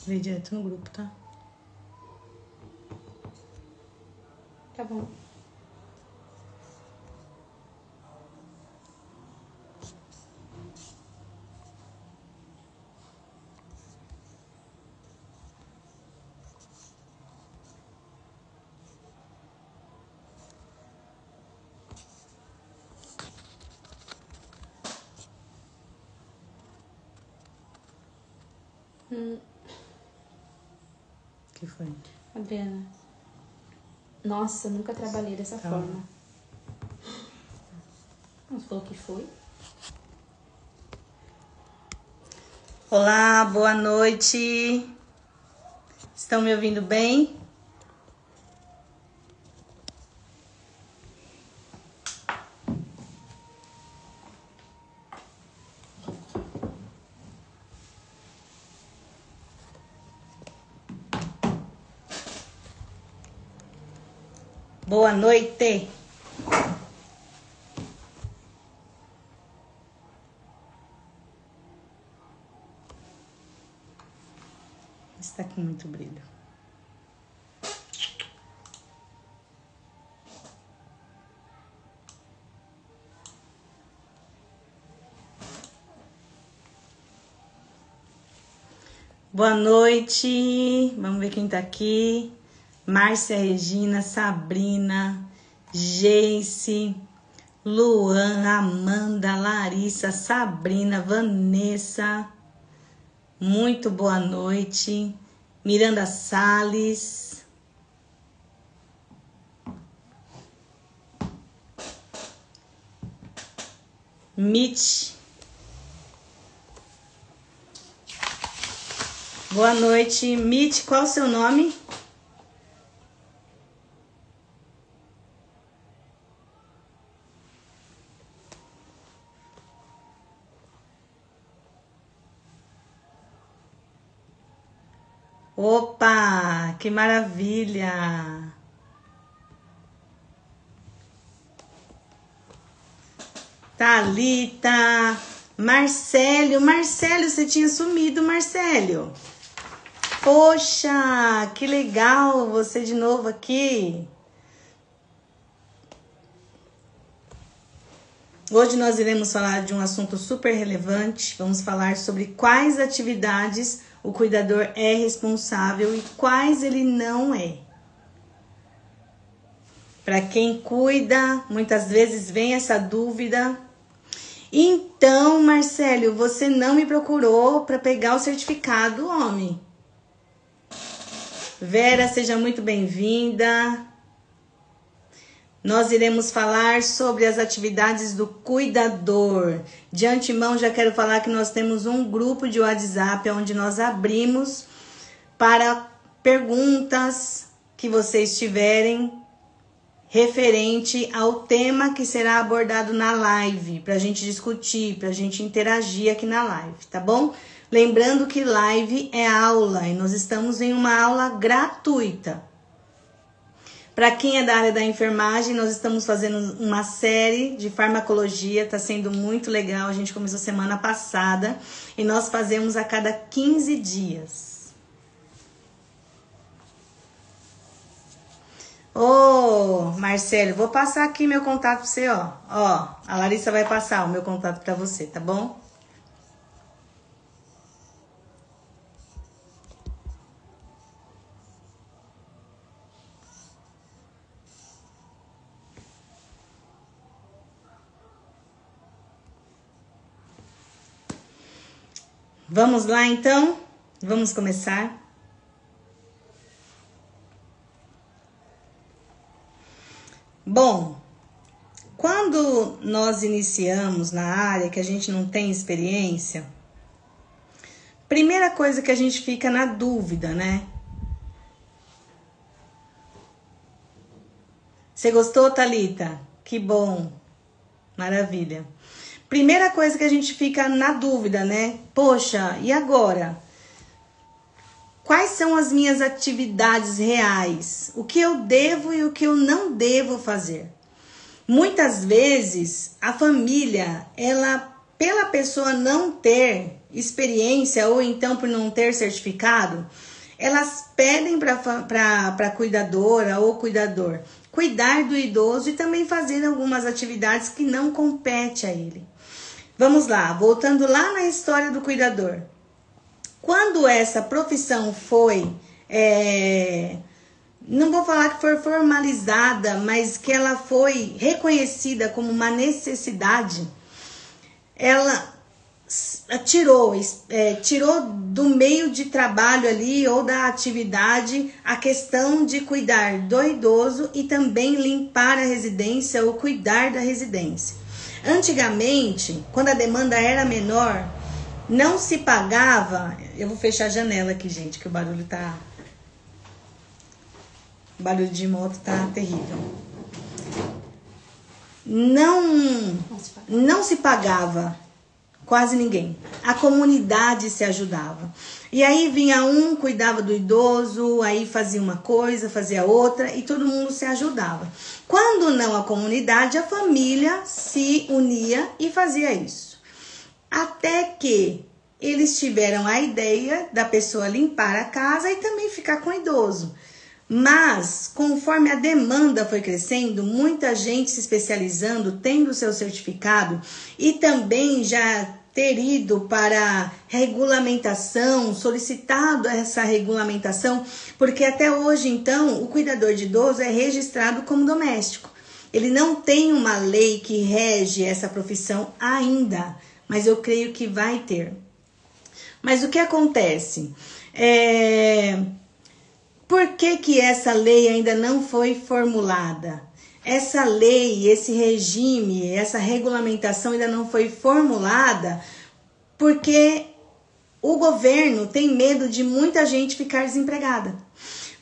Vê direto no grupo, tá? Tá bom. O que foi? Adriana. Nossa, nunca trabalhei dessa forma. Você falou que foi? Olá, boa noite. Estão me ouvindo bem? Boa noite. Está com muito brilho. Boa noite. Vamos ver quem tá aqui. Márcia, Regina, Sabrina, Geice, Luan, Amanda, Larissa, Sabrina, Vanessa. Muito boa noite. Miranda Salles. Mitch. Boa noite. Mitch, qual o seu nome? Opa, que maravilha! Thalita, Marcélio, você tinha sumido, Marcélio. Poxa, que legal você de novo aqui. Hoje nós iremos falar de um assunto super relevante. Vamos falar sobre quais atividades o cuidador é responsável e quais ele não é. Para quem cuida, muitas vezes vem essa dúvida. Então, Marcélio, você não me procurou para pegar o certificado, homem. Vera, seja muito bem-vinda. Nós iremos falar sobre as atividades do cuidador. De antemão, já quero falar que nós temos um grupo de WhatsApp onde nós abrimos para perguntas que vocês tiverem referente ao tema que será abordado na live, para a gente discutir, para a gente interagir aqui na live, tá bom? Lembrando que live é aula e nós estamos em uma aula gratuita. Para quem é da área da enfermagem, nós estamos fazendo uma série de farmacologia, está sendo muito legal. A gente começou semana passada e nós fazemos a cada 15 dias. Ô, Marcelo, vou passar aqui meu contato para você, ó. Ó, a Larissa vai passar o meu contato para você, tá bom? Vamos lá, então? Vamos começar? Bom, quando nós iniciamos na área que a gente não tem experiência, primeira coisa que a gente fica na dúvida, né? Você gostou, Thalita? Que bom, maravilha. Primeira coisa que a gente fica na dúvida, né? Poxa, e agora? Quais são as minhas atividades reais? O que eu devo e o que eu não devo fazer? Muitas vezes, a família, ela, pela pessoa não ter experiência ou então por não ter certificado, elas pedem para a cuidadora ou cuidador cuidar do idoso e também fazer algumas atividades que não compete a ele. Vamos lá, voltando lá na história do cuidador. Quando essa profissão foi, não vou falar que foi formalizada, mas que ela foi reconhecida como uma necessidade, ela tirou do meio de trabalho ali ou da atividade a questão de cuidar do idoso e também limpar a residência ou cuidar da residência. Antigamente, quando a demanda era menor, não se pagava. Eu vou fechar a janela aqui, gente, que o barulho de moto tá terrível. Não se pagava quase ninguém. A comunidade se ajudava. E aí vinha um, cuidava do idoso, aí fazia uma coisa, fazia outra, e todo mundo se ajudava. Quando não a comunidade, a família se unia e fazia isso. Até que eles tiveram a ideia da pessoa limpar a casa e também ficar com o idoso. Mas, conforme a demanda foi crescendo, muita gente se especializando, tendo seu certificado e também já ter ido para regulamentação, solicitado essa regulamentação, porque até hoje, então, o cuidador de idoso é registrado como doméstico. Ele não tem uma lei que rege essa profissão ainda, mas eu creio que vai ter. Mas o que acontece? Por que essa lei ainda não foi formulada? Essa lei, esse regime, essa regulamentação ainda não foi formulada porque o governo tem medo de muita gente ficar desempregada.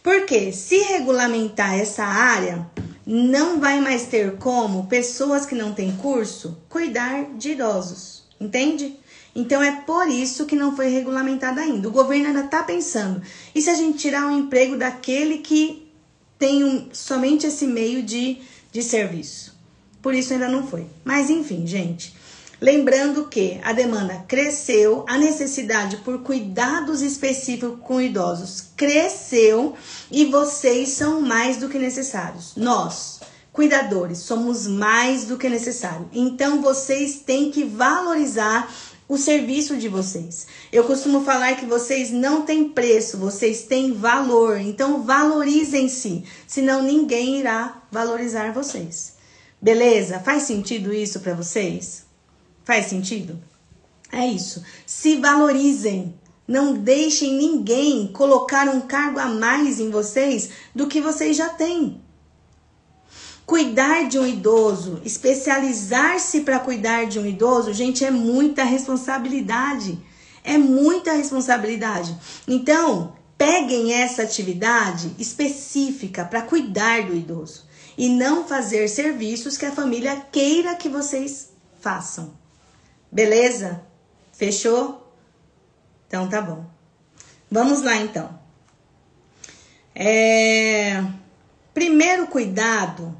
Porque se regulamentar essa área, não vai mais ter como pessoas que não têm curso cuidar de idosos, entende? Então é por isso que não foi regulamentada ainda. O governo ainda está pensando, e se a gente tirar o emprego daquele que tem somente esse meio de serviço? Por isso ainda não foi. Mas enfim, gente, lembrando que a demanda cresceu, a necessidade por cuidados específicos com idosos cresceu e vocês são mais do que necessários. Nós, cuidadores, somos mais do que necessário. Então vocês têm que valorizar o serviço de vocês. Eu costumo falar que vocês não têm preço, vocês têm valor. Então valorizem-se, senão ninguém irá valorizar vocês. Beleza? Faz sentido isso para vocês? Faz sentido? É isso. Se valorizem. Não deixem ninguém colocar um cargo a mais em vocês do que vocês já têm. Cuidar de um idoso, especializar-se para cuidar de um idoso, gente, é muita responsabilidade. É muita responsabilidade. Então, peguem essa atividade específica para cuidar do idoso e não fazer serviços que a família queira que vocês façam. Beleza? Fechou? Então tá bom. Vamos lá então. Primeiro cuidado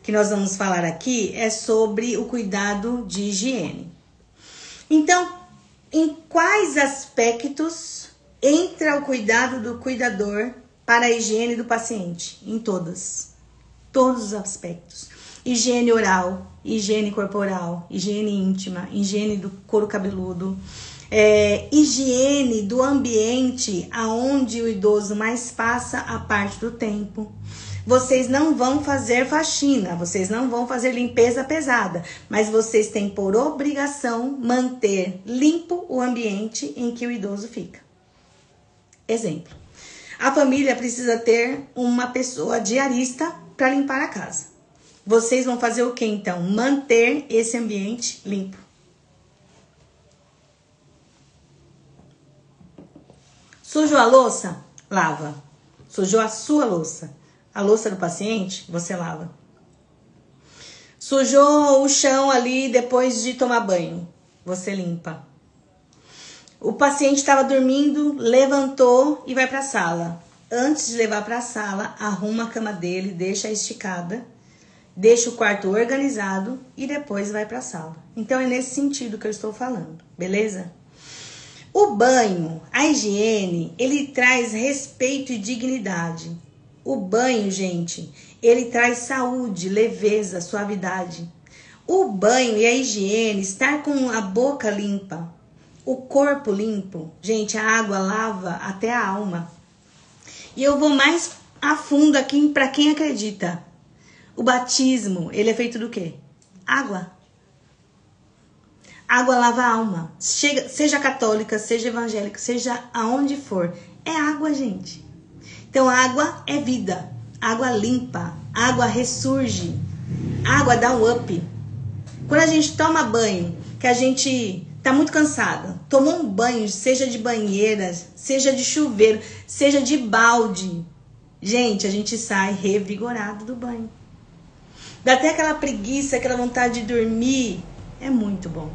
que nós vamos falar aqui é sobre o cuidado de higiene. Então, em quais aspectos entra o cuidado do cuidador para a higiene do paciente? Em todos os aspectos. Higiene oral, higiene corporal, higiene íntima, higiene do couro cabeludo, higiene do ambiente aonde o idoso mais passa a parte do tempo. Vocês não vão fazer faxina, vocês não vão fazer limpeza pesada, mas vocês têm por obrigação manter limpo o ambiente em que o idoso fica. Exemplo, a família precisa ter uma pessoa diarista para limpar a casa. Vocês vão fazer o que então? Manter esse ambiente limpo. Sujou a louça? Lava. Sujou a sua louça? A louça do paciente, você lava. Sujou o chão ali depois de tomar banho, você limpa. O paciente estava dormindo, levantou e vai para a sala. Antes de levar para a sala, arruma a cama dele, deixa esticada. deixa o quarto organizado e depois vai para a sala. Então é nesse sentido que eu estou falando, beleza? O banho, a higiene, ele traz respeito e dignidade. O banho, gente, ele traz saúde, leveza, suavidade. O banho e a higiene, estar com a boca limpa, o corpo limpo, gente, a água lava até a alma. E eu vou mais a fundo aqui para quem acredita. O batismo, ele é feito do quê? Água. Água lava a alma. Seja católica, seja evangélica, seja aonde for. É água, gente. Então, água é vida. Água limpa. Água ressurge. Água dá um up. Quando a gente toma banho, que a gente tá muito cansado, tomou um banho, seja de banheira, seja de chuveiro, seja de balde. Gente, a gente sai revigorado do banho. Dá até aquela preguiça, aquela vontade de dormir. É muito bom.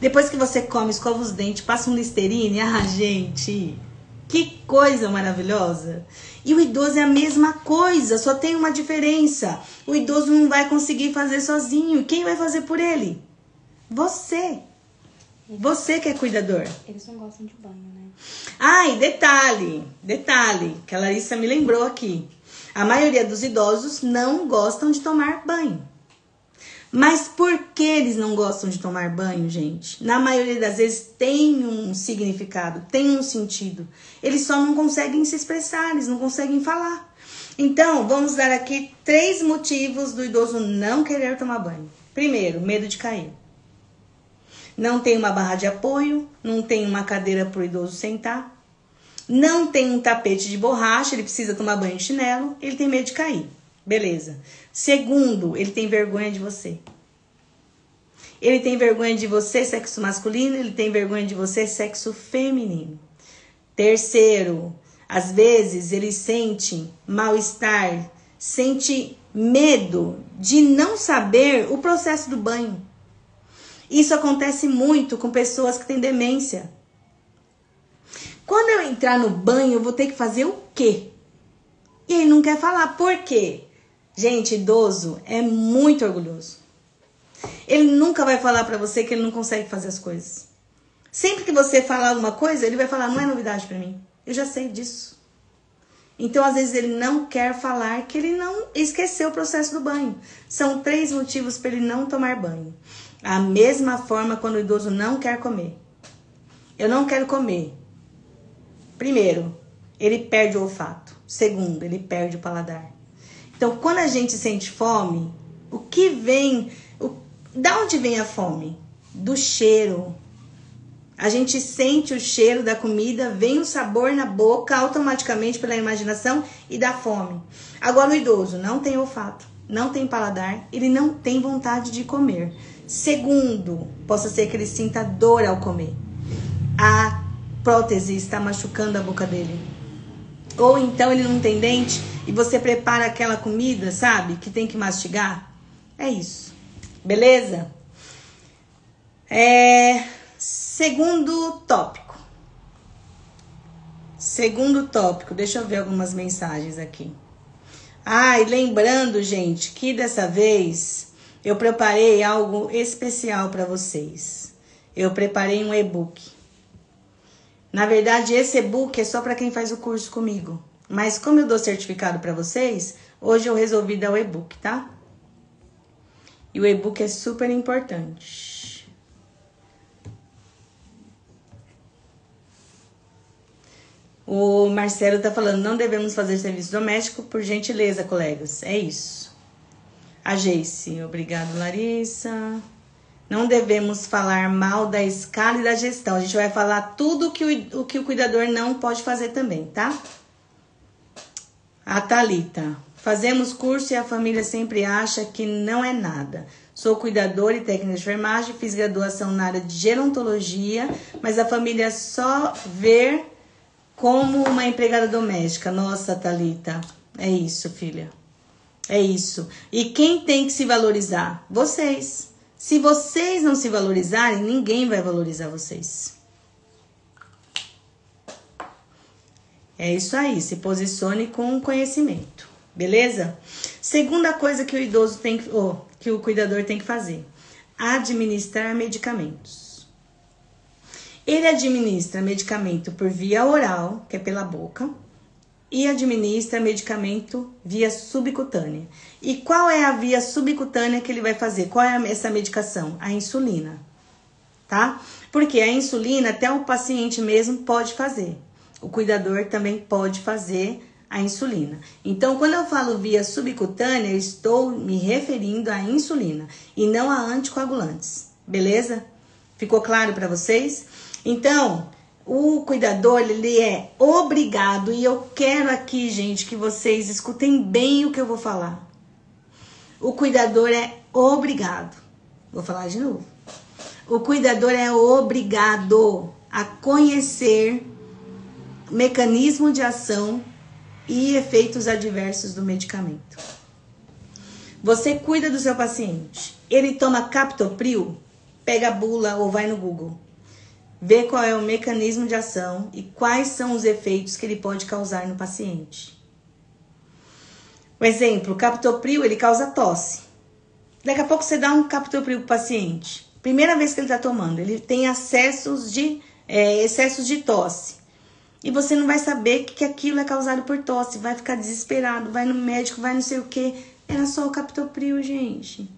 Depois que você come, escova os dentes, passa um Listerine. Ah, gente, que coisa maravilhosa. E o idoso é a mesma coisa, só tem uma diferença. O idoso não vai conseguir fazer sozinho. Quem vai fazer por ele? Você. Você que é cuidador. Eles não gostam de banho, né? Ah, e detalhe, que a Larissa me lembrou aqui. A maioria dos idosos não gostam de tomar banho. Mas por que eles não gostam de tomar banho, gente? Na maioria das vezes tem um significado, tem um sentido. Eles só não conseguem se expressar, eles não conseguem falar. Então, vamos dar aqui 3 motivos do idoso não querer tomar banho. Primeiro, medo de cair. Não tem uma barra de apoio, não tem uma cadeira para o idoso sentar, não tem um tapete de borracha, ele precisa tomar banho de chinelo, ele tem medo de cair. Beleza. Segundo, ele tem vergonha de você. Ele tem vergonha de você, sexo masculino, ele tem vergonha de você, sexo feminino. Terceiro, às vezes ele sente mal-estar, sente medo de não saber o processo do banho. Isso acontece muito com pessoas que têm demência. Quando eu entrar no banho, eu vou ter que fazer o quê? E ele não quer falar. Por quê? Gente, idoso é muito orgulhoso. Ele nunca vai falar pra você que ele não consegue fazer as coisas. Sempre que você falar alguma coisa, ele vai falar, não é novidade pra mim. Eu já sei disso. Então, às vezes, ele não quer falar que ele não esqueceu o processo do banho. São 3 motivos para ele não tomar banho. A mesma forma quando o idoso não quer comer. Eu não quero comer. Primeiro, ele perde o olfato. Segundo, ele perde o paladar. Então, quando a gente sente fome, o que vem... Da onde vem a fome? Do cheiro. A gente sente o cheiro da comida, vem o sabor na boca automaticamente pela imaginação e dá fome. Agora, o idoso não tem olfato, não tem paladar, ele não tem vontade de comer. Segundo, possa ser que ele sinta dor ao comer. A prótese está machucando a boca dele. Ou então ele não tem dente e você prepara aquela comida, sabe? Que tem que mastigar. É isso. Beleza? Segundo tópico. Deixa eu ver algumas mensagens aqui. E lembrando, gente, que dessa vez eu preparei algo especial para vocês. Eu preparei um e-book. Na verdade, esse e-book é só para quem faz o curso comigo. Mas como eu dou certificado para vocês, hoje eu resolvi dar o e-book, tá? E o e-book é super importante. O Marcelo tá falando, não devemos fazer serviço doméstico, por gentileza, colegas. É isso. A Geice, obrigado, Larissa. Não devemos falar mal da escala e da gestão. A gente vai falar tudo o que o cuidador não pode fazer também, tá? A Thalita. Fazemos curso e a família sempre acha que não é nada. Sou cuidadora e técnica de enfermagem, fiz graduação na área de gerontologia, mas a família só vê como uma empregada doméstica. Nossa, Thalita, é isso, filha. É isso. E quem tem que se valorizar? Vocês. Se vocês não se valorizarem, ninguém vai valorizar vocês. É isso aí, se posicione com conhecimento. Beleza? Segunda coisa que o idoso tem que, que o cuidador tem que fazer: administrar medicamentos. Ele administra medicamento por via oral, que é pela boca, e administra medicamento via subcutânea. E qual é a via subcutânea que ele vai fazer? Qual é essa medicação? A insulina, tá? Porque a insulina até o paciente mesmo pode fazer. O cuidador também pode fazer a insulina. Então, quando eu falo via subcutânea, eu estou me referindo à insulina e não a anticoagulantes. Beleza? Ficou claro para vocês? Então, o cuidador, ele é obrigado, e eu quero aqui, gente, que vocês escutem bem o que eu vou falar. O cuidador é obrigado. Vou falar de novo. O cuidador é obrigado a conhecer o mecanismo de ação e efeitos adversos do medicamento. Você cuida do seu paciente. Ele toma captopril, pega a bula ou vai no Google. Vê qual é o mecanismo de ação e quais são os efeitos que ele pode causar no paciente. Um exemplo, o captopril, ele causa tosse. Daqui a pouco você dá um captopril pro paciente. Primeira vez que ele está tomando, ele tem excessos de tosse. E você não vai saber que aquilo é causado por tosse. Vai ficar desesperado, vai no médico, vai não sei o que. Era só o captopril, gente.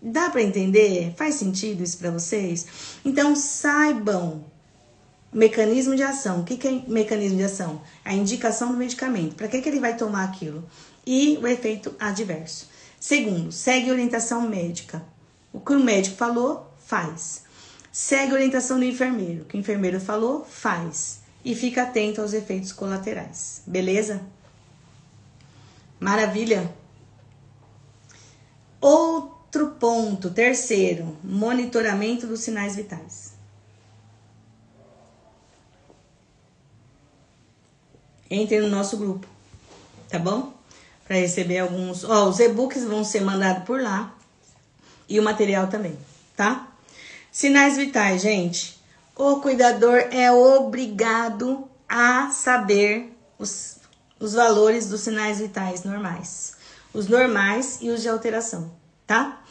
Dá para entender? Faz sentido isso para vocês? Então, saibam o mecanismo de ação. O que é mecanismo de ação? A indicação do medicamento. Para que ele vai tomar aquilo? E o efeito adverso. Segundo, segue a orientação médica. O que o médico falou, faz. Segue a orientação do enfermeiro. O que o enfermeiro falou, faz. E fica atento aos efeitos colaterais. Beleza? Maravilha? Outro ponto, terceiro, monitoramento dos sinais vitais. Entre no nosso grupo, tá bom? Para receber alguns... os e-books vão ser mandados por lá. E o material também, tá? Sinais vitais, gente. O cuidador é obrigado a saber os valores dos sinais vitais normais. Os normais e os de alteração, tá?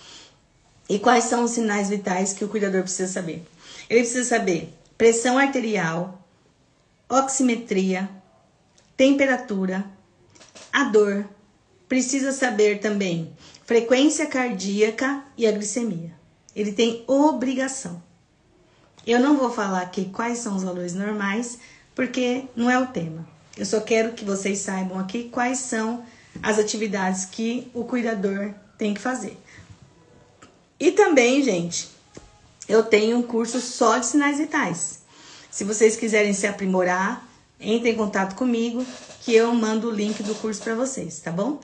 E quais são os sinais vitais que o cuidador precisa saber? Ele precisa saber pressão arterial, oximetria, temperatura, a dor. Precisa saber também frequência cardíaca e a glicemia. Ele tem obrigação. Eu não vou falar aqui quais são os valores normais, porque não é o tema. Eu só quero que vocês saibam aqui quais são as atividades que o cuidador tem que fazer. E também, gente, eu tenho um curso só de sinais vitais. Se vocês quiserem se aprimorar, entre em contato comigo, que eu mando o link do curso para vocês, tá bom?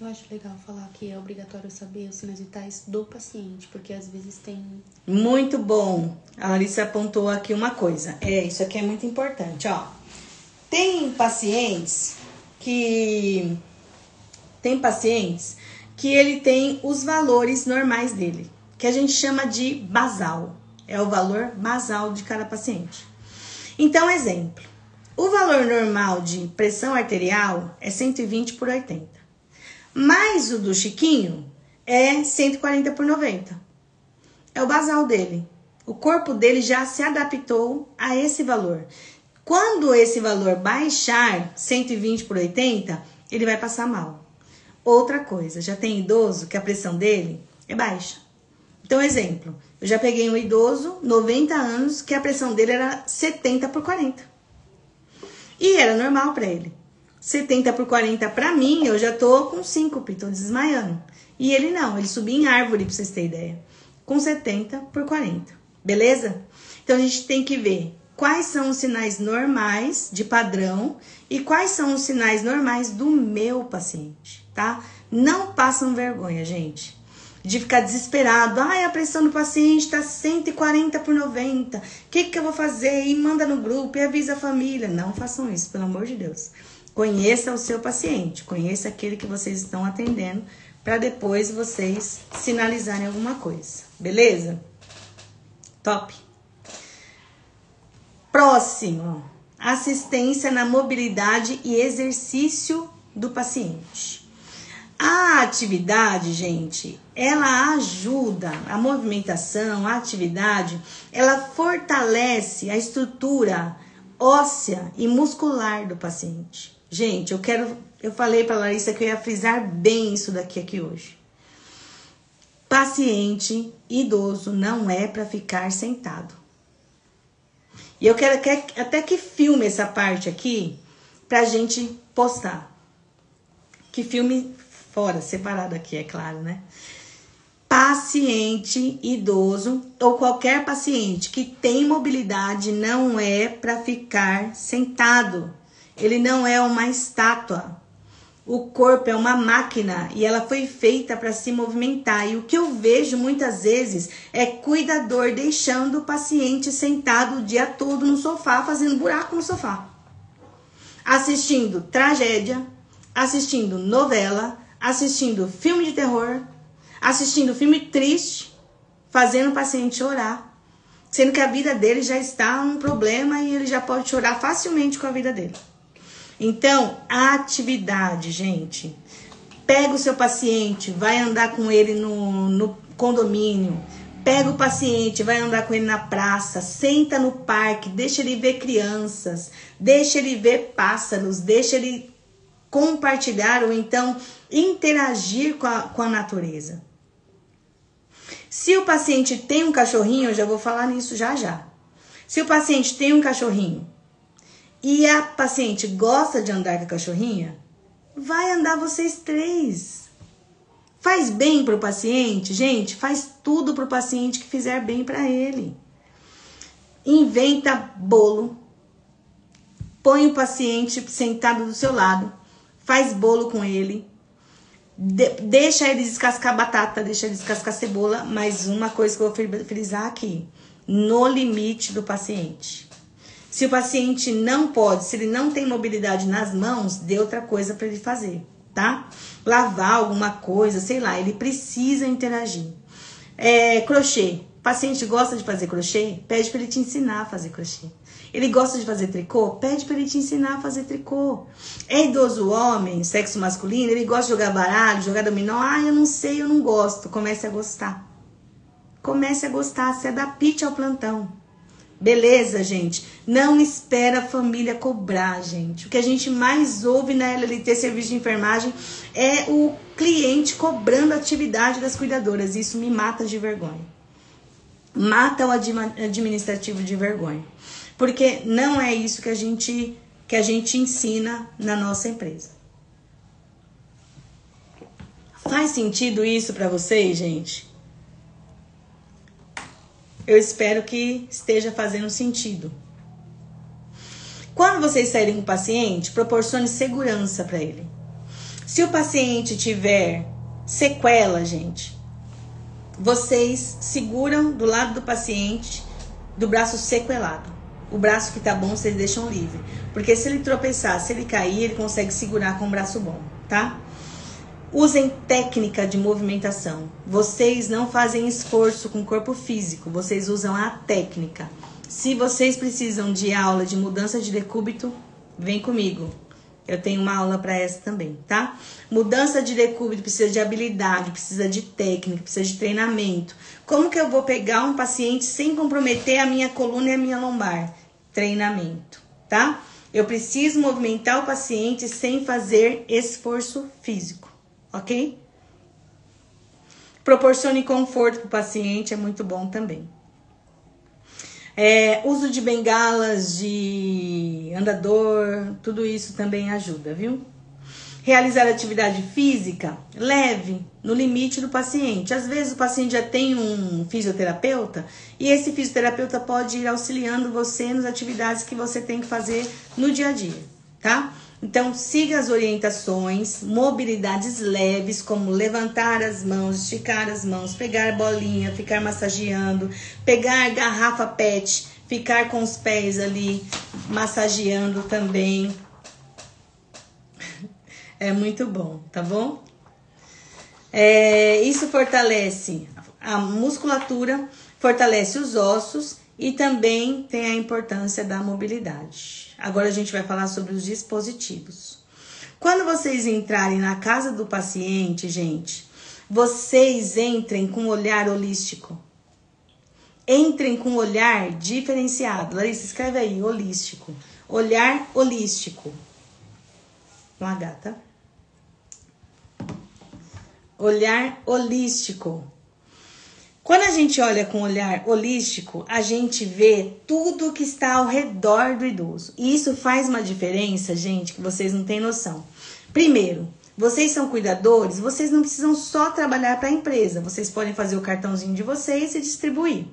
Eu acho legal falar que é obrigatório saber os sinais vitais do paciente, porque às vezes tem... Muito bom. A Larissa apontou aqui uma coisa. Isso aqui é muito importante, ó. Tem pacientes que ele tem os valores normais dele, que a gente chama de basal. É o valor basal de cada paciente. Então, exemplo. O valor normal de pressão arterial é 120/80. Mas o do Chiquinho é 140/90. É o basal dele. O corpo dele já se adaptou a esse valor. Quando esse valor baixar 120/80, ele vai passar mal. Outra coisa, já tem idoso que a pressão dele é baixa. Então, exemplo, eu já peguei um idoso, 90 anos, que a pressão dele era 70/40. E era normal para ele. 70/40 para mim, eu já tô com síncope, tô desmaiando. E ele não, ele subia em árvore, pra vocês terem ideia. Com 70/40, beleza? Então, a gente tem que ver quais são os sinais normais de padrão e quais são os sinais normais do meu paciente, tá? Não passam vergonha, gente, de ficar desesperado. A pressão do paciente tá 140/90. O que eu vou fazer? E manda no grupo e avisa a família. Não façam isso, pelo amor de Deus. Conheça o seu paciente, conheça aquele que vocês estão atendendo, para depois vocês sinalizarem alguma coisa, beleza? Top! Próximo, assistência na mobilidade e exercício do paciente. A atividade, gente, ela ajuda, a movimentação, a atividade, ela fortalece a estrutura óssea e muscular do paciente. Gente, eu falei para Larissa que eu ia frisar bem isso aqui hoje. Paciente idoso não é para ficar sentado. E eu quero até que filme essa parte aqui pra gente postar. Que filme fora, separado aqui, é claro, né? Paciente idoso ou qualquer paciente que tem mobilidade não é para ficar sentado. Ele não é uma estátua. O corpo é uma máquina e ela foi feita para se movimentar. E o que eu vejo muitas vezes é cuidador deixando o paciente sentado o dia todo no sofá, fazendo buraco no sofá. Assistindo tragédia, assistindo novela, assistindo filme de terror, assistindo filme triste, fazendo o paciente chorar, sendo que a vida dele já está um problema e ele já pode chorar facilmente com a vida dele. Então, a atividade, gente, pega o seu paciente, vai andar com ele no condomínio, pega o paciente, vai andar com ele na praça, senta no parque, deixa ele ver crianças, deixa ele ver pássaros, deixa ele compartilhar ou então interagir com a natureza. Se o paciente tem um cachorrinho, eu já vou falar nisso já. Se o paciente tem um cachorrinho e a paciente gosta de andar com a cachorrinha, vai andar vocês três. Faz bem para o paciente, gente, faz tudo para o paciente que fizer bem para ele. Inventa bolo, põe o paciente sentado do seu lado, faz bolo com ele, deixa ele descascar batata, deixa ele descascar cebola, mas uma coisa que eu vou frisar aqui, no limite do paciente. Se o paciente não pode, se ele não tem mobilidade nas mãos, dê outra coisa para ele fazer, tá? Lavar alguma coisa, sei lá, ele precisa interagir. Crochê. O paciente gosta de fazer crochê? Pede para ele te ensinar a fazer crochê. Ele gosta de fazer tricô? Pede para ele te ensinar a fazer tricô. É idoso homem, sexo masculino, ele gosta de jogar baralho, jogar dominó? Eu não sei, eu não gosto. Comece a gostar. Comece a gostar, se adapte ao plantão. Beleza, gente? Não espera a família cobrar, gente. O que a gente mais ouve na LLT Serviço de Enfermagem é o cliente cobrando a atividade das cuidadoras. Isso me mata de vergonha. Mata o administrativo de vergonha. Porque não é isso que a gente ensina na nossa empresa. Faz sentido isso para vocês, gente? Eu espero que esteja fazendo sentido. Quando vocês saírem com o paciente, proporcione segurança para ele. Se o paciente tiver sequela, gente, vocês seguram do lado do paciente do braço sequelado. O braço que tá bom, vocês deixam livre. Porque se ele tropeçar, se ele cair, ele consegue segurar com o braço bom, tá? Usem técnica de movimentação. Vocês não fazem esforço com o corpo físico, vocês usam a técnica. Se vocês precisam de aula de mudança de decúbito, vem comigo. Eu tenho uma aula para essa também, tá? Mudança de decúbito precisa de habilidade, precisa de técnica, precisa de treinamento. Como que eu vou pegar um paciente sem comprometer a minha coluna e a minha lombar? Treinamento, tá? Eu preciso movimentar o paciente sem fazer esforço físico, ok? Proporcione conforto para o paciente, é muito bom também. Uso de bengalas, de andador, tudo isso também ajuda, viu? Realizar atividade física leve, no limite do paciente. Às vezes o paciente já tem um fisioterapeuta e esse fisioterapeuta pode ir auxiliando você nas atividades que você tem que fazer no dia a dia, tá? Então, siga as orientações, mobilidades leves, como levantar as mãos, esticar as mãos, pegar bolinha, ficar massageando, pegar garrafa PET, ficar com os pés ali massageando também. É muito bom, tá bom? Isso fortalece a musculatura, fortalece os ossos e também tem a importância da mobilidade. Agora a gente vai falar sobre os dispositivos. Quando vocês entrarem na casa do paciente, gente, vocês entrem com um olhar holístico. Entrem com um olhar diferenciado. Larissa, escreve aí, holístico. Olhar holístico. Com H, tá? Olhar holístico. Quando a gente olha com olhar holístico, a gente vê tudo que está ao redor do idoso. E isso faz uma diferença, gente, que vocês não têm noção. Primeiro, vocês são cuidadores, vocês não precisam só trabalhar para a empresa. Vocês podem fazer o cartãozinho de vocês e distribuir.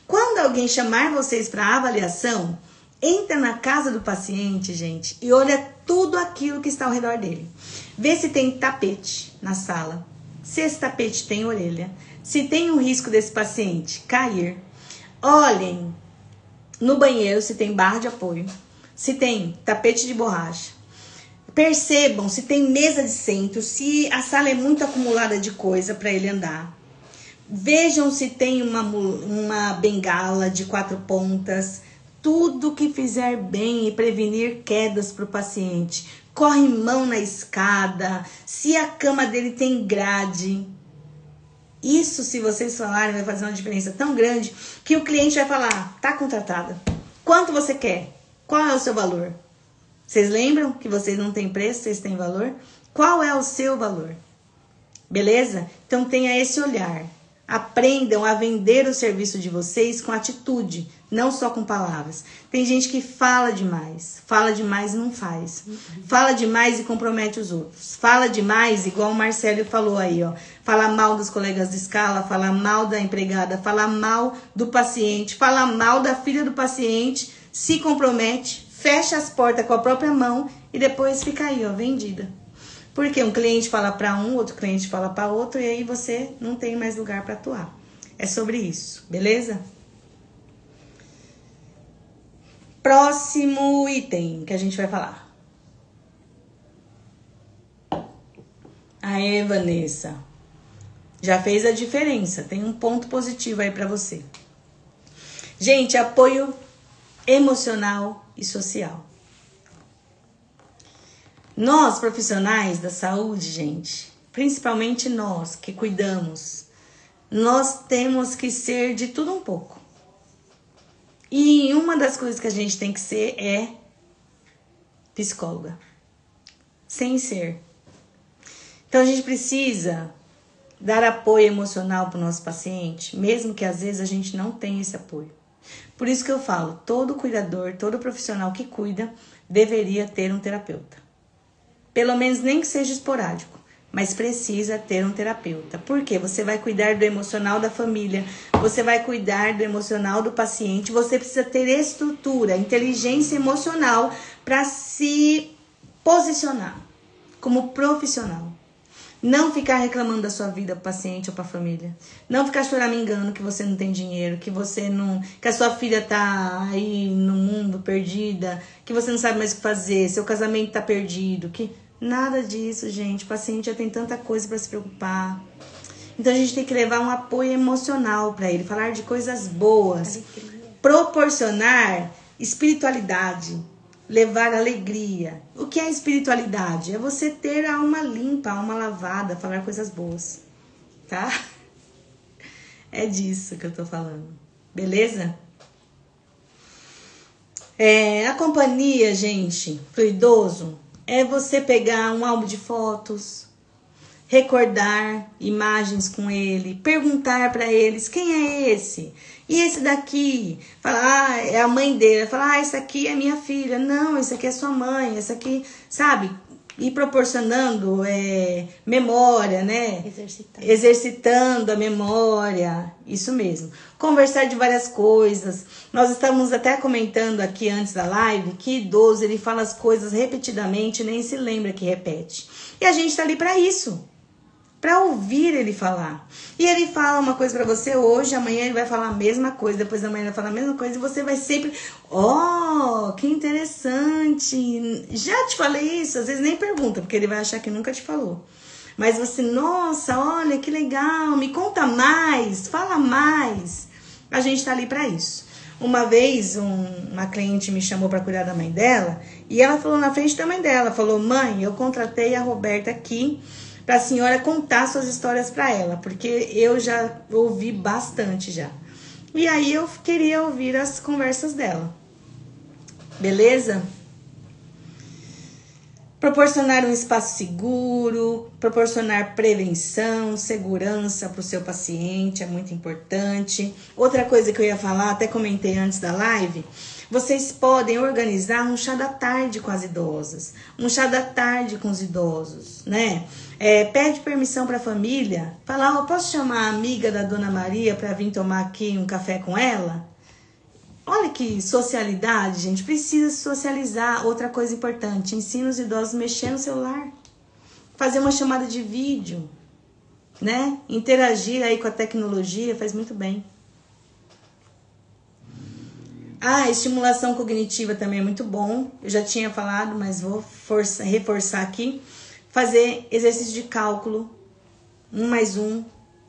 Quando alguém chamar vocês para avaliação, entra na casa do paciente, gente, e olha tudo aquilo que está ao redor dele. Vê se tem tapete na sala, se esse tapete tem orelha, se tem um risco desse paciente cair. Olhem no banheiro se tem barra de apoio, se tem tapete de borracha. Percebam se tem mesa de centro, se a sala é muito acumulada de coisa para ele andar. Vejam se tem uma bengala de 4 pontas. Tudo que fizer bem e prevenir quedas para o paciente. Corre mão na escada, se a cama dele tem grade. Isso, se vocês falarem, vai fazer uma diferença tão grande que o cliente vai falar, tá contratada. Quanto você quer? Qual é o seu valor? Vocês lembram que vocês não têm preço, vocês têm valor? Qual é o seu valor? Beleza? Então tenha esse olhar. Aprendam a vender o serviço de vocês com atitude, não só com palavras. Tem gente que fala demais e não faz. Fala demais e compromete os outros. Fala demais, igual o Marcelo falou aí, ó. Fala mal dos colegas de escala, fala mal da empregada, fala mal do paciente, fala mal da filha do paciente, se compromete, fecha as portas com a própria mão e depois fica aí, ó, vendida. Porque um cliente fala para um, outro cliente fala para outro, e aí você não tem mais lugar para atuar. É sobre isso, beleza? Próximo item que a gente vai falar. Aê, Vanessa. Já fez a diferença. Tem um ponto positivo aí para você. Gente, apoio emocional e social. Nós, profissionais da saúde, gente, principalmente nós que cuidamos, nós temos que ser de tudo um pouco. E uma das coisas que a gente tem que ser é psicóloga. Sem ser. Então a gente precisa dar apoio emocional para o nosso paciente, mesmo que às vezes a gente não tenha esse apoio. Por isso que eu falo, todo cuidador, todo profissional que cuida deveria ter um terapeuta. Pelo menos nem que seja esporádico, mas precisa ter um terapeuta. Por quê? Você vai cuidar do emocional da família, você vai cuidar do emocional do paciente, você precisa ter estrutura, inteligência emocional para se posicionar como profissional. Não ficar reclamando da sua vida para o paciente ou para a família. Não ficar choramingando que você não tem dinheiro, que a sua filha tá aí no mundo perdida, que você não sabe mais o que fazer, seu casamento tá perdido, que nada disso, gente. O paciente já tem tanta coisa para se preocupar. Então a gente tem que levar um apoio emocional para ele, falar de coisas boas, proporcionar espiritualidade. Levar alegria. O que é espiritualidade? É você ter a alma limpa, a alma lavada, falar coisas boas, tá? É disso que eu tô falando, beleza? A companhia, gente, pro idoso, é você pegar um álbum de fotos, recordar imagens com ele, perguntar para eles quem é esse? E esse daqui? Falar, é a mãe dele. Falar, esse aqui é minha filha. Não, esse aqui é sua mãe. Esse aqui, sabe? E proporcionando memória, né? Exercitando a memória. Isso mesmo. Conversar de várias coisas. Nós estamos até comentando aqui antes da live que idoso, ele fala as coisas repetidamente e nem se lembra que repete. E a gente tá ali para isso. Para ouvir ele falar. E ele fala uma coisa para você hoje, amanhã ele vai falar a mesma coisa, depois da manhã ele vai falar a mesma coisa, e você vai sempre, que interessante, já te falei isso, às vezes nem pergunta, porque ele vai achar que nunca te falou. Mas você, nossa, olha que legal, me conta mais, fala mais. A gente tá ali para isso. Uma vez uma cliente me chamou para cuidar da mãe dela e ela falou na frente da mãe dela, falou: mãe, eu contratei a Roberta aqui para a senhora contar suas histórias para ela, porque eu já ouvi bastante já. E aí eu queria ouvir as conversas dela. Beleza? Proporcionar um espaço seguro, proporcionar prevenção, segurança para o seu paciente é muito importante. Outra coisa que eu ia falar, até comentei antes da live, vocês podem organizar um chá da tarde com as idosas, um chá da tarde com os idosos, né? Pede permissão para a família, fala: eu posso chamar a amiga da Dona Maria para vir tomar aqui um café com ela? Olha que socialidade, gente, precisa se socializar. Outra coisa importante, ensina os idosos a mexer no celular, fazer uma chamada de vídeo, né? Interagir aí com a tecnologia faz muito bem. Estimulação cognitiva também é muito bom. Eu já tinha falado, mas vou reforçar aqui. Fazer exercício de cálculo, 1 mais 1,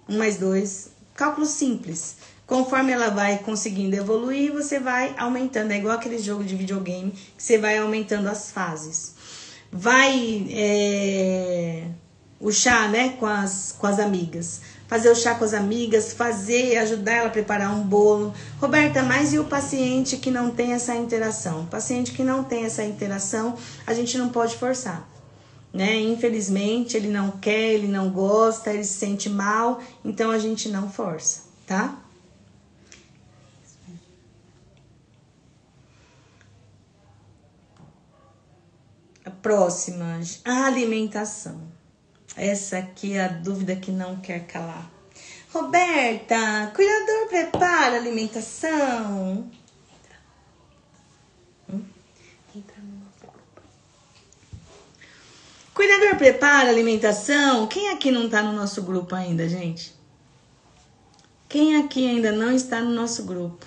1 mais 2, cálculo simples. Conforme ela vai conseguindo evoluir, você vai aumentando. É igual aquele jogo de videogame, que você vai aumentando as fases. O chá, né, com as amigas. Fazer o chá com as amigas, ajudar ela a preparar um bolo. Roberta, mas e o paciente que não tem essa interação? O paciente que não tem essa interação, a gente não pode forçar, né? Infelizmente, ele não quer, ele não gosta, ele se sente mal, então a gente não força, tá? A próxima, a alimentação. Essa aqui é a dúvida que não quer calar. Roberta, cuidador prepara a alimentação? Entra no nosso grupo. Cuidador prepara a alimentação? Quem aqui não tá no nosso grupo ainda, gente? Quem aqui ainda não está no nosso grupo?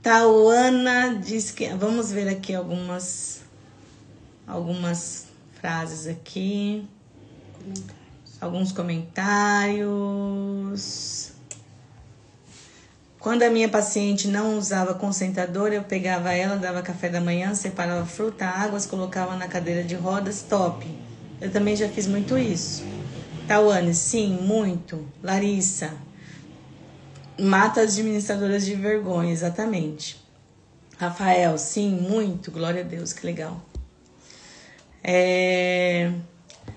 Tauana diz que... Vamos ver aqui algumas frases aqui. Alguns comentários. Quando a minha paciente não usava concentrador, eu pegava ela, dava café da manhã, separava fruta, águas, colocava na cadeira de rodas, top. Eu também já fiz muito isso. Tauane, sim, muito. Larissa, mata as administradoras de vergonha, exatamente. Rafael, sim, muito, glória a Deus, que legal.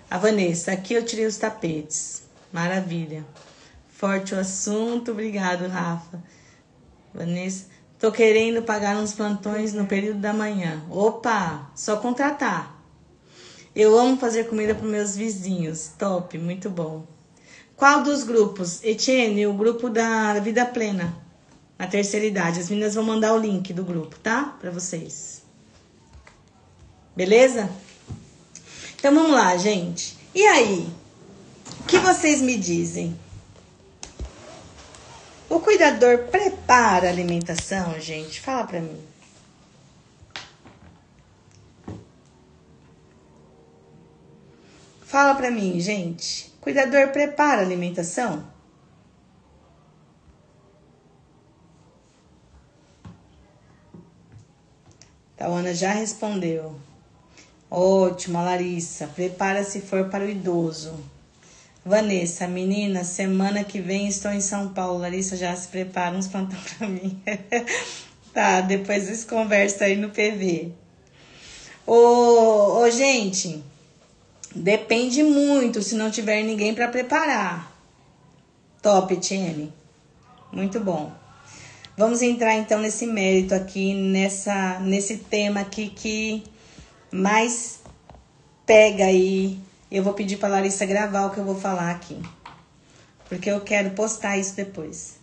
A Vanessa, aqui eu tirei os tapetes, maravilha. Forte o assunto, obrigado, Rafa. Vanessa, tô querendo pagar uns plantões no período da manhã. Opa, só contratar. Eu amo fazer comida para meus vizinhos, top, muito bom. Qual dos grupos? Etienne, o grupo da Vida Plena, na terceira idade. As meninas vão mandar o link do grupo, tá? Para vocês. Beleza? Então vamos lá, gente. E aí? O que vocês me dizem? O cuidador prepara a alimentação, gente? Fala pra mim. Fala pra mim, gente. Cuidador prepara a alimentação? Tauana já respondeu. Ótimo, Larissa. Prepara se for para o idoso. Vanessa, menina, semana que vem estou em São Paulo. Larissa já se prepara uns plantão pra mim. Tá, depois vocês conversam aí no PV. Gente, depende muito se não tiver ninguém para preparar. Top, Etienne. Muito bom. Vamos entrar então nesse mérito aqui, nesse tema aqui que mais pega aí. Eu vou pedir para Larissa gravar o que eu vou falar aqui, porque eu quero postar isso depois.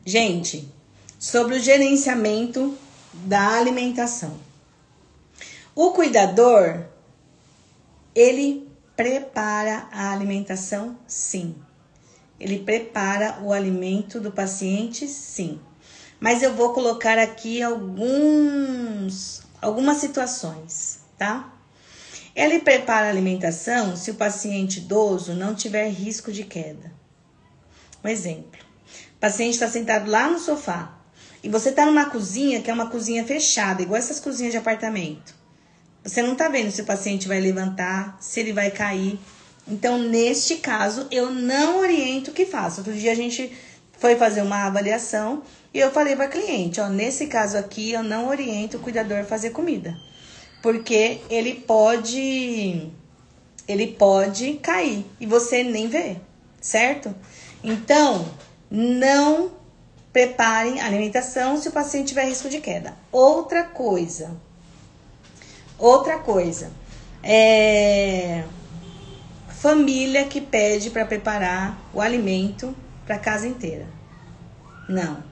Gente, sobre o gerenciamento da alimentação. O cuidador, ele prepara a alimentação, sim. Ele prepara o alimento do paciente, sim. Mas eu vou colocar aqui algumas situações, tá? Ele prepara a alimentação se o paciente idoso não tiver risco de queda. Um exemplo. O paciente está sentado lá no sofá e você está numa cozinha que é uma cozinha fechada, igual essas cozinhas de apartamento. Você não está vendo se o paciente vai levantar, se ele vai cair. Então, neste caso, eu não oriento o que faça. Outro dia a gente foi fazer uma avaliação e eu falei para a cliente, ó, nesse caso aqui eu não oriento o cuidador a fazer comida. Porque ele pode cair e você nem vê, certo? Então, não preparem a alimentação se o paciente tiver risco de queda. Outra coisa, família que pede para preparar o alimento para a casa inteira. Não,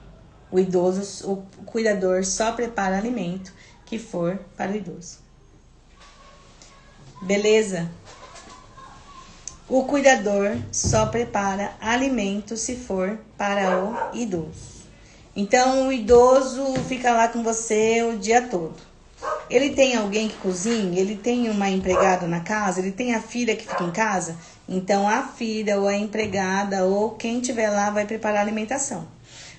o cuidador só prepara alimento que for para o idoso. Beleza? O cuidador só prepara alimento se for para o idoso. Então, o idoso fica lá com você o dia todo. Ele tem alguém que cozinha, ele tem uma empregada na casa, ele tem a filha que fica em casa. Então, a filha ou a empregada ou quem tiver lá vai preparar a alimentação.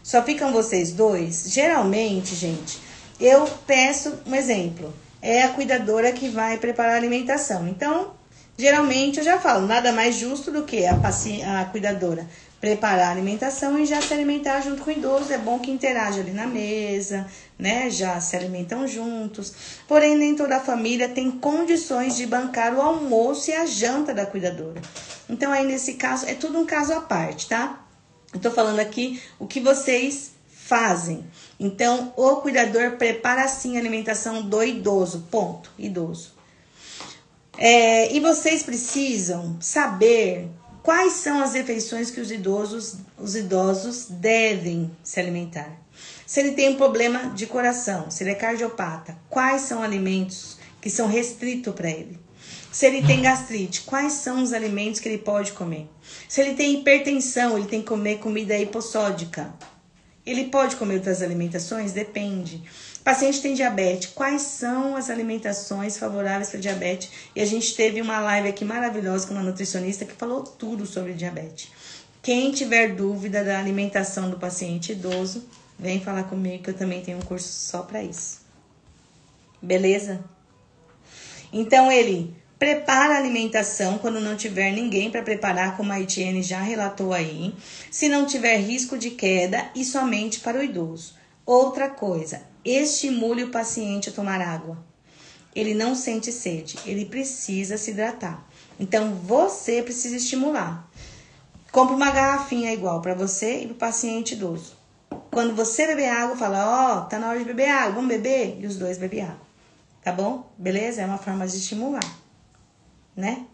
Só ficam vocês dois? Geralmente, gente, eu peço um exemplo. É a cuidadora que vai preparar a alimentação. Então, geralmente eu já falo, nada mais justo do que a cuidadora preparar a alimentação e já se alimentar junto com o idoso. É bom que interage ali na mesa, né? Já se alimentam juntos. Porém, nem toda a família tem condições de bancar o almoço e a janta da cuidadora. Então, aí nesse caso, é tudo um caso à parte, tá? Eu tô falando aqui o que vocês fazem. Então, o cuidador prepara sim a alimentação do idoso, ponto, idoso. E vocês precisam saber quais são as refeições que os idosos devem se alimentar. Se ele tem um problema de coração, se ele é cardiopata, quais são alimentos que são restritos para ele? Se ele tem gastrite, quais são os alimentos que ele pode comer? Se ele tem hipertensão, ele tem que comer comida hipossódica. Ele pode comer outras alimentações? Depende. O paciente tem diabetes. Quais são as alimentações favoráveis para diabetes? E a gente teve uma live aqui maravilhosa com uma nutricionista que falou tudo sobre diabetes. Quem tiver dúvida da alimentação do paciente idoso, vem falar comigo que eu também tenho um curso só para isso. Beleza? Então, ele prepara a alimentação quando não tiver ninguém para preparar, como a Etienne já relatou aí. Se não tiver risco de queda e somente para o idoso. Outra coisa, estimule o paciente a tomar água. Ele não sente sede, ele precisa se hidratar. Então, você precisa estimular. Compre uma garrafinha igual para você e para o paciente idoso. Quando você beber água, fala, tá na hora de beber água, vamos beber? E os dois bebem água. Tá bom? Beleza? É uma forma de estimular. Né?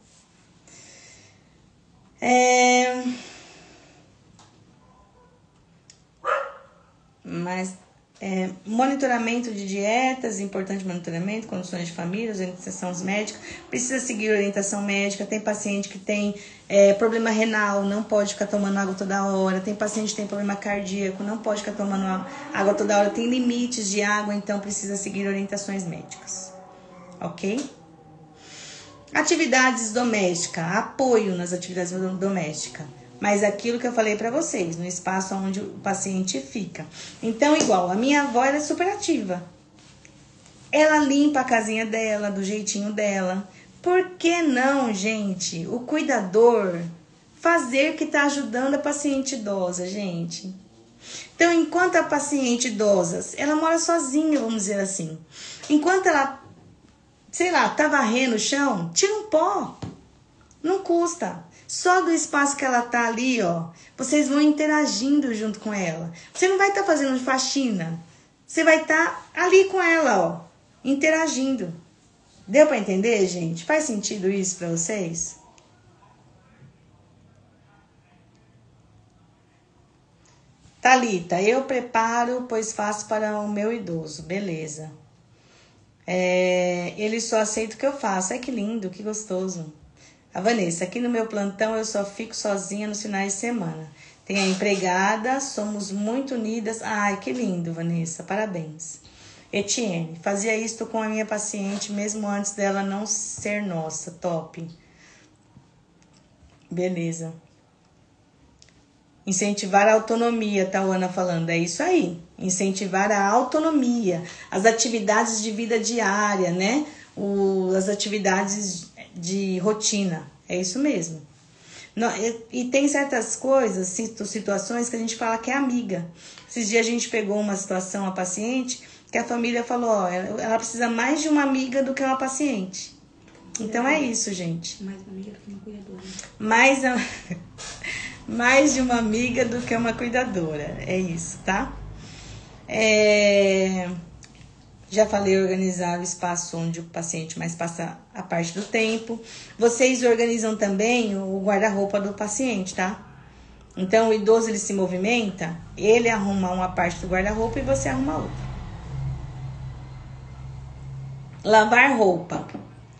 Monitoramento de dietas, importante monitoramento, condições de família, orientações médicas, precisa seguir orientação médica. Tem paciente que tem problema renal, não pode ficar tomando água toda hora. Tem paciente que tem problema cardíaco, não pode ficar tomando água toda hora. Tem limites de água, então precisa seguir orientações médicas. Ok? Atividades domésticas, apoio nas atividades domésticas. Mas aquilo que eu falei pra vocês, no espaço onde o paciente fica. Então, igual, a minha avó era super ativa. Ela limpa a casinha dela, do jeitinho dela. Por que não, gente, o cuidador fazer que tá ajudando a paciente idosa, gente? Então, enquanto a paciente idosa, ela mora sozinha, vamos dizer assim. Enquanto ela, sei lá, tá varrendo o chão, tira um pó. Não custa. Só do espaço que ela tá ali, ó, vocês vão interagindo junto com ela. Você não vai estar fazendo faxina. Você vai estar ali com ela, ó, interagindo. Deu pra entender, gente? Faz sentido isso pra vocês? Thalita, eu preparo, pois faço para o meu idoso. Beleza. Ele só aceita o que eu faço. Ai, que lindo, que gostoso. A Vanessa, aqui no meu plantão eu só fico sozinha nos finais de semana. Tem a empregada, somos muito unidas. Ai, que lindo, Vanessa, parabéns. Etienne, fazia isto com a minha paciente mesmo antes dela não ser nossa, top. Beleza. Incentivar a autonomia, tá, Ana falando? É isso aí. Incentivar a autonomia, as atividades de vida diária, né? As atividades de rotina. É isso mesmo. E tem certas coisas, situações que a gente fala que é amiga. Esses dias a gente pegou uma situação, a paciente, que a família falou, ó, ela precisa mais de uma amiga do que uma paciente. Então é isso, gente. Mais uma amiga do que uma cuidadora. Mais de uma amiga do que uma cuidadora. É isso, tá? Já falei organizar o espaço onde o paciente mais passa a parte do tempo. Vocês organizam também o guarda-roupa do paciente, tá? Então, o idoso, ele se movimenta, ele arruma uma parte do guarda-roupa e você arruma outra. Lavar roupa.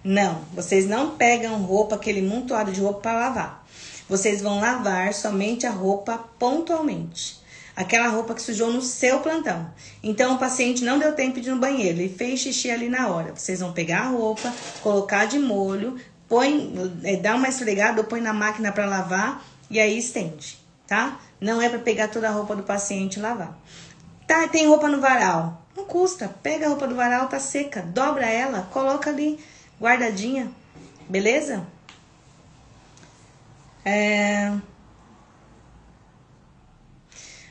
Não, vocês não pegam roupa, aquele montoado de roupa para lavar. Vocês vão lavar somente a roupa pontualmente. Aquela roupa que sujou no seu plantão. Então, o paciente não deu tempo de ir no banheiro, ele fez xixi ali na hora. Vocês vão pegar a roupa, colocar de molho, dá uma esfregada ou põe na máquina para lavar e aí estende, tá? Não é para pegar toda a roupa do paciente e lavar. Tá, tem roupa no varal. Não custa, pega a roupa do varal, tá seca, dobra ela, coloca ali guardadinha, beleza?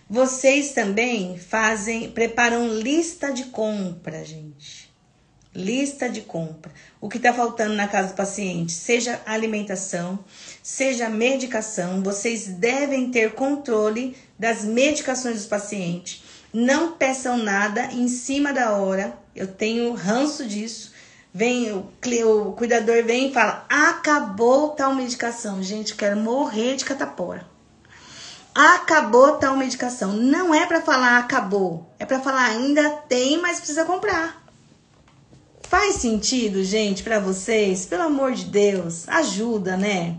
Vocês também preparam lista de compra, gente. Lista de compra. O que tá faltando na casa do paciente, seja alimentação, seja medicação, vocês devem ter controle das medicações dos pacientes. Não peçam nada em cima da hora. Eu tenho ranço disso. O cuidador vem e fala, acabou tal medicação. Gente, quero morrer de catapora. Acabou tal medicação. Não é para falar acabou. É para falar ainda tem, mas precisa comprar. Faz sentido, gente, para vocês? Pelo amor de Deus. Ajuda, né?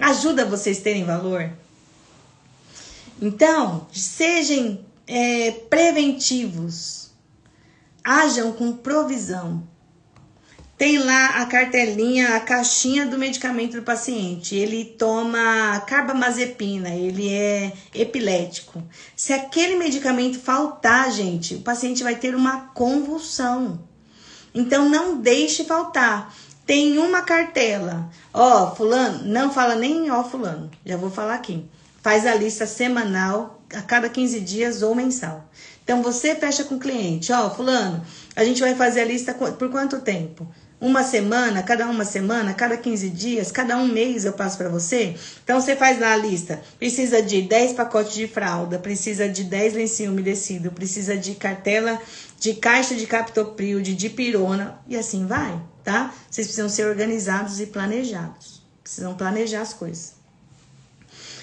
Ajuda vocês terem valor. Então, sejam preventivos. Hajam com provisão. Tem lá a cartelinha, a caixinha do medicamento do paciente. Ele toma carbamazepina, ele é epilético. Se aquele medicamento faltar, gente, o paciente vai ter uma convulsão. Então, não deixe faltar. Tem uma cartela. Ó, fulano, não fala nem ó, fulano. Já vou falar aqui. Faz a lista semanal, a cada 15 dias ou mensal. Então, você fecha com o cliente. Ó, fulano, a gente vai fazer a lista por quanto tempo? Uma semana, cada 15 dias, cada um mês eu passo para você. Então, você faz lá a lista. Precisa de 10 pacotes de fralda, precisa de 10 lencinho umedecido, precisa de cartela, de caixa de captopril, de dipirona, e assim vai, tá? Vocês precisam ser organizados e planejados. Precisam planejar as coisas.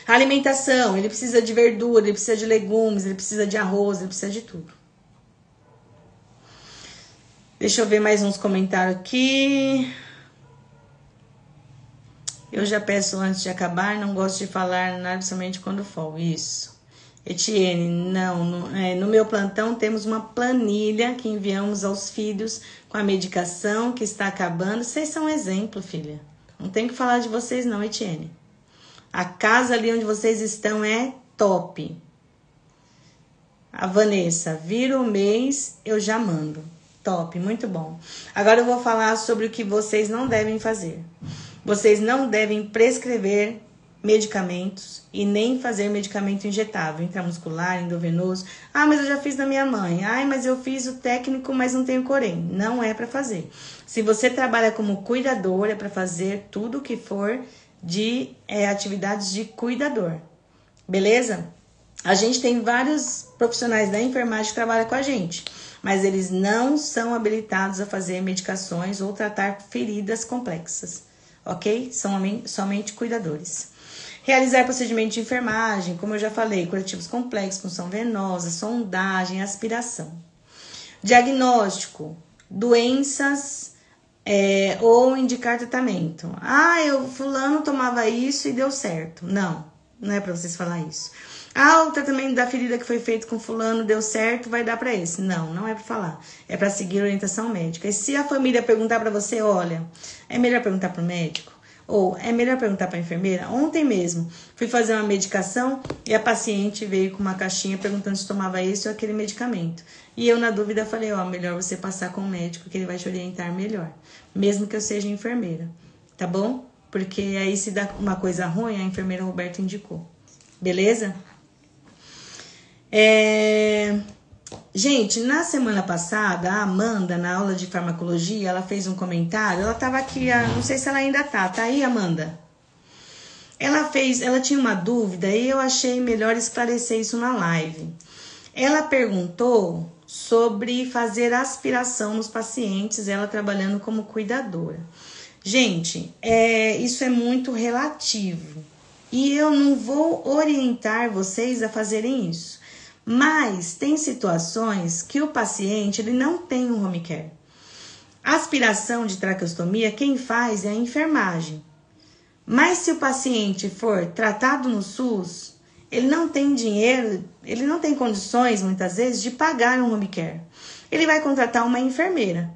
A alimentação, ele precisa de verdura, ele precisa de legumes, ele precisa de arroz, ele precisa de tudo. Deixa eu ver mais uns comentários aqui. Eu já peço antes de acabar, não gosto de falar nada somente quando folgo. Isso. Etienne, não. No meu plantão temos uma planilha que enviamos aos filhos com a medicação que está acabando. Vocês são um exemplo, filha. Não tem que falar de vocês não, Etienne. A casa ali onde vocês estão é top. A Vanessa, vira o mês, eu já mando. Top, muito bom. Agora eu vou falar sobre o que vocês não devem fazer. Vocês não devem prescrever medicamentos e nem fazer medicamento injetável, intramuscular, endovenoso. Ah, mas eu já fiz na minha mãe. Ai, mas eu fiz o técnico, mas não tenho corém. Não é para fazer. Se você trabalha como cuidador, é para fazer tudo o que for de atividades de cuidador. Beleza? A gente tem vários profissionais da enfermagem que trabalham com a gente, mas eles não são habilitados a fazer medicações ou tratar feridas complexas, ok? São somente cuidadores. Realizar procedimentos de enfermagem, como eu já falei, curativos complexos, punção venosa, sondagem, aspiração. Diagnóstico, doenças ou indicar tratamento. Ah, fulano tomava isso e deu certo. Não é para vocês falar isso. Ah, o tratamento da ferida que foi feito com fulano deu certo, vai dar para esse. Não é para falar. É para seguir a orientação médica. E se a família perguntar para você, olha, é melhor perguntar para o médico. Ou é melhor perguntar para a enfermeira? Ontem mesmo, fui fazer uma medicação e a paciente veio com uma caixinha perguntando se tomava esse ou aquele medicamento. E eu, na dúvida, falei, ó, melhor você passar com o médico, que ele vai te orientar melhor. Mesmo que eu seja enfermeira, tá bom? Porque aí se dá uma coisa ruim, a enfermeira Roberta indicou. Beleza? Gente, na semana passada, a Amanda, na aula de farmacologia, ela fez um comentário. Ela tava aqui, não sei se ela ainda tá aí, Amanda? Ela tinha uma dúvida e eu achei melhor esclarecer isso na live. Ela perguntou sobre fazer aspiração nos pacientes, ela trabalhando como cuidadora. Gente, isso é muito relativo e eu não vou orientar vocês a fazerem isso. Mas tem situações que o paciente ele não tem um home care. Aspiração de traqueostomia, quem faz é a enfermagem. Mas se o paciente for tratado no SUS, ele não tem dinheiro, ele não tem condições, muitas vezes, de pagar um home care. Ele vai contratar uma enfermeira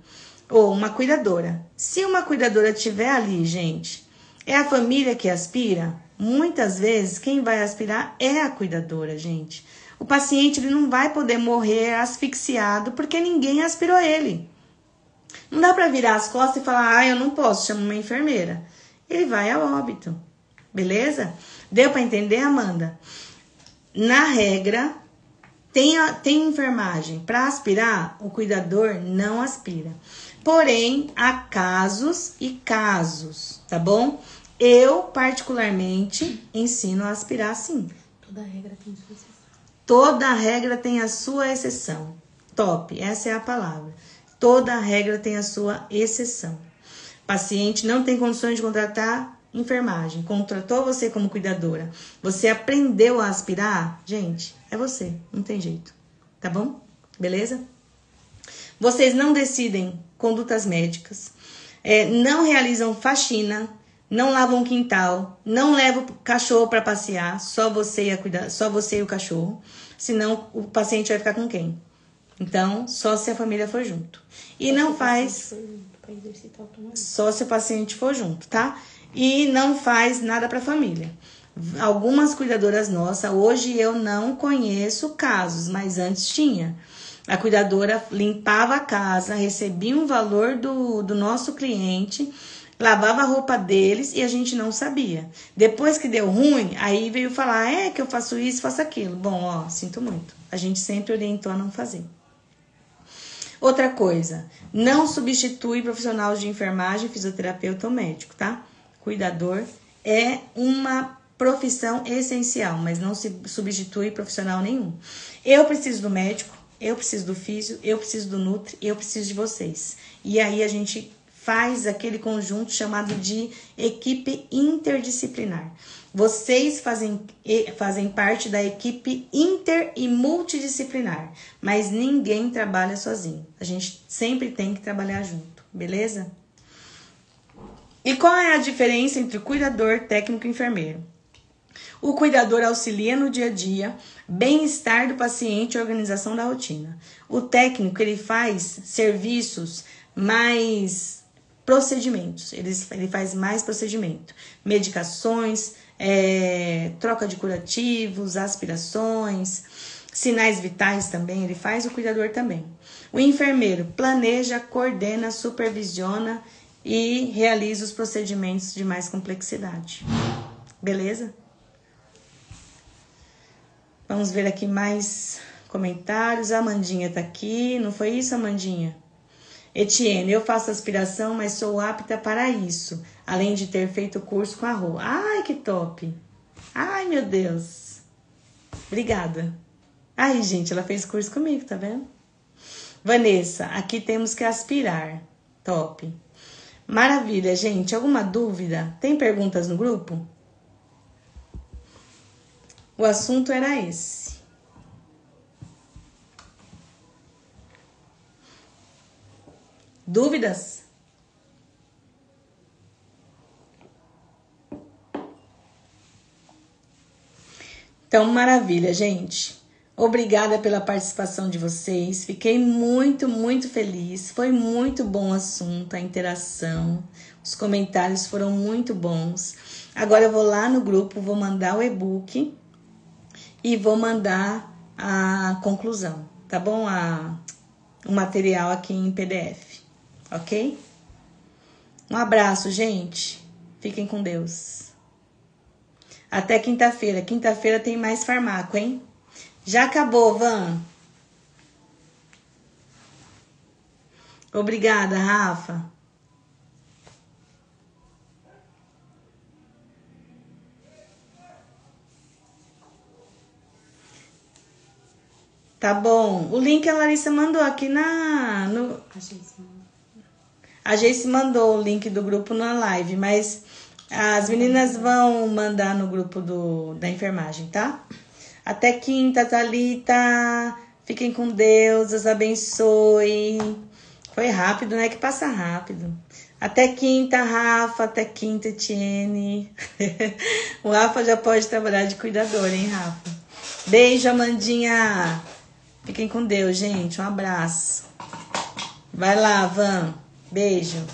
ou uma cuidadora. Se uma cuidadora estiver ali, gente, é a família que aspira, muitas vezes quem vai aspirar é a cuidadora, gente. O paciente ele não vai poder morrer asfixiado porque ninguém aspirou ele. Não dá para virar as costas e falar, eu não posso, chama uma enfermeira. Ele vai a óbito, beleza? Deu para entender, Amanda? Na regra, tem enfermagem. Para aspirar, o cuidador não aspira. Porém, há casos e casos, tá bom? Eu, particularmente, ensino a aspirar sim. Toda regra tem sua exceção. Toda regra tem a sua exceção. Top, essa é a palavra. Toda regra tem a sua exceção. Paciente não tem condições de contratar enfermagem. Contratou você como cuidadora. Você aprendeu a aspirar? Gente, é você. Não tem jeito. Tá bom? Beleza? Vocês não decidem condutas médicas. Não realizam faxina. Não lavam quintal, não levam o cachorro para passear, só você e o cachorro, senão o paciente vai ficar com quem? Então, só se a família for junto. E não faz... Só se o paciente for junto, tá? E não faz nada para a família. Algumas cuidadoras nossas, hoje eu não conheço casos, mas antes tinha. A cuidadora limpava a casa, recebia um valor do nosso cliente, lavava a roupa deles e a gente não sabia. Depois que deu ruim, aí veio falar, que eu faço isso, faço aquilo. Bom, sinto muito. A gente sempre orientou a não fazer. Outra coisa, não substitui profissional de enfermagem, fisioterapeuta ou médico, tá? Cuidador é uma profissão essencial, mas não se substitui profissional nenhum. Eu preciso do médico, eu preciso do físio, eu preciso do nutri, eu preciso de vocês. E aí a gente faz aquele conjunto chamado de equipe interdisciplinar. Vocês fazem parte da equipe inter e multidisciplinar, mas ninguém trabalha sozinho. A gente sempre tem que trabalhar junto, beleza? E qual é a diferença entre o cuidador, técnico e enfermeiro? O cuidador auxilia no dia a dia, bem-estar do paciente e organização da rotina. O técnico, ele faz serviços mais procedimentos, ele faz mais procedimento, medicações, troca de curativos, aspirações, sinais vitais também, ele faz, o cuidador também. O enfermeiro planeja, coordena, supervisiona e realiza os procedimentos de mais complexidade. Beleza? Vamos ver aqui mais comentários. A Amandinha tá aqui, não foi isso, Amandinha? Etienne, eu faço aspiração, mas sou apta para isso, além de ter feito o curso com a Rô. Ai, que top! Ai, meu Deus! Obrigada. Ai, gente, ela fez curso comigo, tá vendo? Vanessa, aqui temos que aspirar. Top. Maravilha, gente. Alguma dúvida? Tem perguntas no grupo? O assunto era esse. Dúvidas? Então, maravilha, gente. Obrigada pela participação de vocês. Fiquei muito, muito feliz. Foi muito bom o assunto, a interação. Os comentários foram muito bons. Agora eu vou lá no grupo, vou mandar o e-book e vou mandar a conclusão, tá bom? O material aqui em PDF, ok? Um abraço, gente. Fiquem com Deus. Até quinta-feira. Quinta-feira tem mais farmaco, hein? Já acabou, Van. Obrigada, Rafa. Tá bom. O link a Larissa mandou aqui A Geice mandou o link do grupo na live, mas as meninas vão mandar no grupo da enfermagem, tá? Até quinta, Thalita. Fiquem com Deus, Deus abençoe. Foi rápido, né? Que passa rápido. Até quinta, Rafa. Até quinta, Etienne. O Rafa já pode trabalhar de cuidador, hein, Rafa? Beijo, Amandinha. Fiquem com Deus, gente. Um abraço. Vai lá, Van. Beijo.